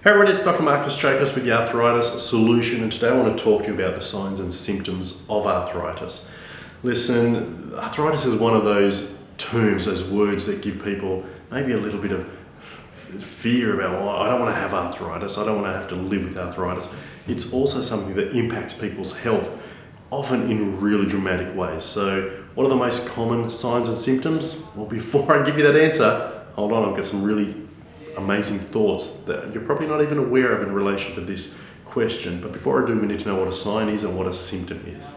Hey everyone, it's Dr. Chacos with the Arthritis Solution, and today I want to talk to you about the signs and symptoms of arthritis. Listen, arthritis is one of those terms, those words that give people maybe a little bit of fear about, well, I don't want to have arthritis, I don't want to have to live with arthritis. It's also something that impacts people's health, often in really dramatic ways. So what are the most common signs and symptoms? Well, before I give you that answer, hold on, I've got some really amazing thoughts that you're probably not even aware of in relation to this question. But before I do, we need to know what a sign is and what a symptom is.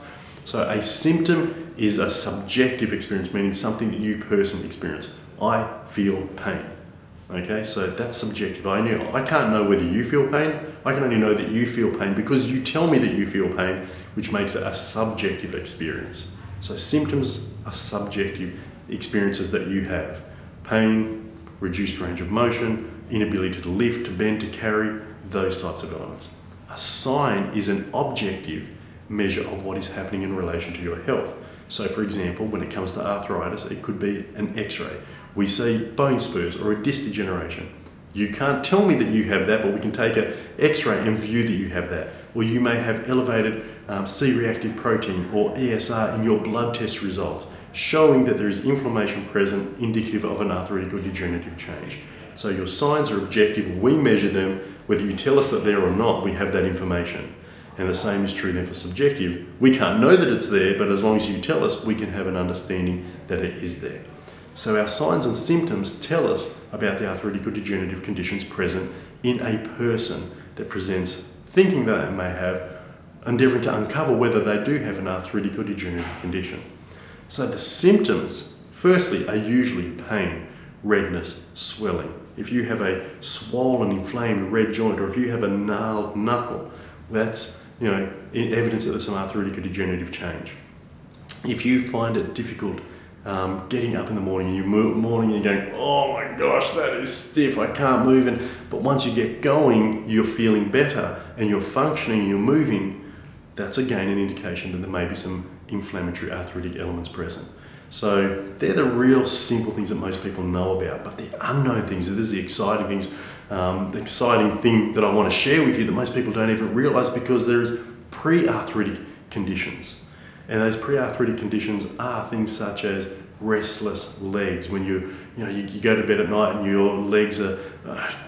So a symptom is a subjective experience, meaning something that you personally experience. I feel pain. Okay, so that's subjective. I can't know whether you feel pain. I can only know that you feel pain because you tell me that you feel pain, which makes it a subjective experience. So symptoms are subjective experiences that you have. Pain, reduced range of motion, inability to lift, to bend, to carry, those types of elements. A sign is an objective measure of what is happening in relation to your health. So for example, when it comes to arthritis, it could be an x-ray. We see bone spurs or a disc degeneration. You can't tell me that you have that, but we can take an x-ray and view that you have that. Or you may have elevated C-reactive protein or ESR in your blood test results, showing that there is inflammation present indicative of an arthritic or degenerative change. So your signs are objective, we measure them, whether you tell us that they're there or not, we have that information. And the same is true then for subjective. We can't know that it's there, but as long as you tell us, we can have an understanding that it is there. So our signs and symptoms tell us about the arthritic or degenerative conditions present in a person that presents thinking that they may have, endeavouring to uncover whether they do have an arthritic or degenerative condition. So the symptoms, firstly, are usually pain, redness, swelling. If you have a swollen, inflamed red joint, or if you have a gnarled knuckle, that's evidence that there's some arthritic or degenerative change. If you find it difficult getting up in the morning and you're going, oh my gosh, that is stiff, I can't move. But once you get going, you're feeling better and you're functioning, you're moving, that's again an indication that there may be some inflammatory arthritic elements present. So they're the real simple things that most people know about, but the unknown things, this is the exciting things, the exciting thing that I want to share with you that most people don't even realize, because there is pre-arthritic conditions. And those pre-arthritic conditions are things such as restless legs. When you go to bed at night and your legs are,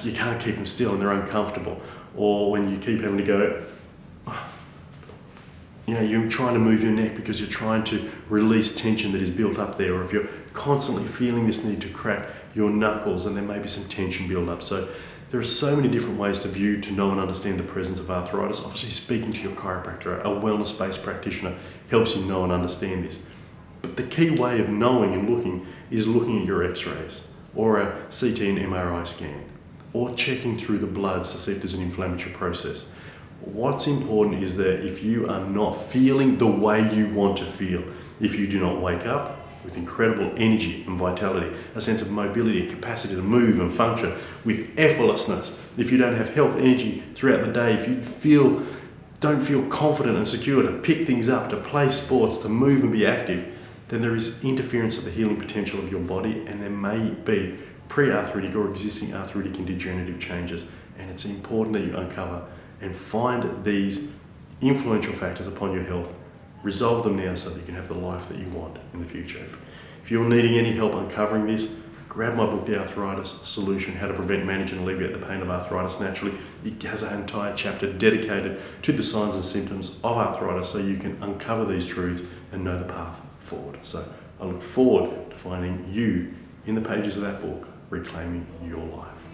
you can't keep them still and they're uncomfortable. Or when you keep having to go, you're trying to move your neck because you're trying to release tension that is built up there. Or if you're constantly feeling this need to crack your knuckles, and there may be some tension build up. So there are so many different ways to view, to know and understand the presence of arthritis. Obviously speaking to your chiropractor, a wellness-based practitioner, helps you know and understand this. But the key way of knowing and looking is looking at your x-rays, or a CT and MRI scan, or checking through the bloods to see if there's an inflammatory process. What's important is that if you are not feeling the way you want to feel, if you do not wake up with incredible energy and vitality, a sense of mobility, a capacity to move and function with effortlessness, if you don't have health energy throughout the day, if you don't feel confident and secure to pick things up, to play sports, to move and be active, then there is interference of the healing potential of your body, and there may be pre-arthritic or existing arthritic and degenerative changes. And it's important that you uncover and find these influential factors upon your health, resolve them now so that you can have the life that you want in the future. If you're needing any help uncovering this, grab my book, The Arthritis Solution, How to Prevent, Manage and Alleviate the Pain of Arthritis Naturally. It has an entire chapter dedicated to the signs and symptoms of arthritis so you can uncover these truths and know the path forward. So I look forward to finding you in the pages of that book, reclaiming your life.